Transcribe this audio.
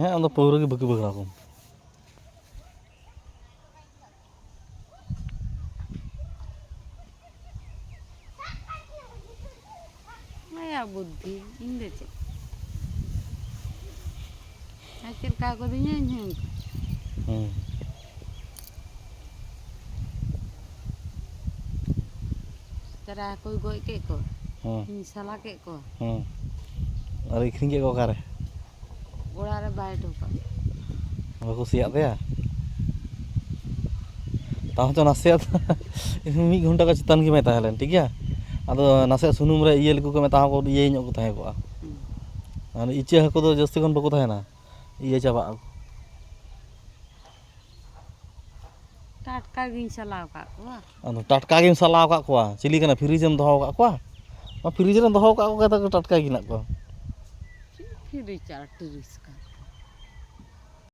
ᱦᱮᱸ ᱟᱢᱫᱚ ᱯᱟᱹᱣᱨᱟᱹ ᱜᱮ ᱵᱟᱹᱠᱤ ᱵᱟᱜᱲᱟ ᱠᱚᱢ ᱟᱭᱟᱜ ᱵᱩᱫᱽᱫᱷᱤ ᱤᱧ ᱫᱚ ᱪᱮᱫ ᱟᱨ ᱪᱮᱫ ᱞᱮᱠᱟ ᱠᱟᱹᱫᱤᱧᱟ ᱤᱧ ᱦᱚᱸ ᱚᱱᱠᱟ ᱪᱟᱨᱟ ᱦᱟᱹᱠᱩᱭ ᱜᱚᱡ ᱠᱮᱫ ᱠᱚᱣᱟ ᱤᱧ ᱥᱟᱞᱟ ᱠᱮᱫ ᱠᱚᱣᱟ ᱟᱨ ᱟᱹᱠᱷᱨᱤᱧ ᱠᱮᱫ ᱠᱚᱣᱟ ᱚᱠᱟᱨᱮ ᱚᱲᱟᱜ ᱨᱮ ᱵᱟᱭ ᱦᱚᱴᱚ ᱠᱟᱜ ᱵᱟᱠᱚ ᱠᱩᱥᱤᱭᱟᱜ ᱛᱟᱭᱟ ᱛᱟᱣ ᱦᱚᱪᱚ ᱱᱟᱥᱮᱭᱟᱜ ᱢᱤᱫ ᱜᱷᱚᱱᱴᱟ ᱠᱚ ᱪᱮᱛᱟᱱ ᱜᱮ ᱵᱟᱭ ᱛᱟᱦᱮᱸ ᱞᱮᱱ ᱴᱷᱤᱠ ᱜᱮᱭᱟ ᱟᱫᱚ ᱱᱟᱥᱮᱭᱟᱜ ᱥᱩᱱᱩᱢ ᱨᱮ ᱤᱭᱟᱹ ᱞᱮᱠᱚ ᱠᱷᱟᱱ ᱛᱟᱣ ᱤᱭᱟᱹ ᱧᱚᱜ ᱠᱚ ᱛᱟᱦᱮᱸ ᱠᱚᱜᱼᱟ ᱟᱨ ᱤᱪᱟᱹᱜ ᱦᱟᱹᱠᱩ ᱫᱚ ᱡᱟᱹᱥᱛᱤ ᱠᱷᱚᱱ ᱵᱟᱠᱚ ᱛᱟᱦᱮᱱᱟ ᱤᱭᱟᱹ ᱪᱟᱵᱟᱜ ᱟᱠᱚ ᱴᱟᱴᱠᱟ ᱜᱤᱧ ᱥᱟᱞᱟᱣ ᱟᱠᱟᱫ ᱠᱚᱣᱟ ᱟᱫᱚ ᱴᱟᱴᱠᱟ ᱜᱮᱢ ᱥᱟᱞᱟᱣ ᱟᱠᱟᱫ ᱠᱚᱣᱟ ᱪᱤᱞᱤ ᱠᱟᱱᱟ ᱯᱷᱤᱨᱤᱡᱽ ᱮᱢ ᱫᱚᱦᱚ ᱟᱠᱟᱫ ᱠᱚᱣᱟ ᱯᱷᱤᱨᱤᱡᱽ ᱨᱮᱢ ᱫᱚᱦᱚ ᱟᱠᱟᱫ ᱠᱚᱣᱟ ᱴᱟᱴᱠᱟ ᱜᱮ ᱦᱮᱱᱟᱜ ᱠᱚᱣᱟ ᱯᱷᱤᱨᱤᱡᱽ ᱟᱨ ᱴᱤᱨᱤᱡᱽ ᱠᱟᱱ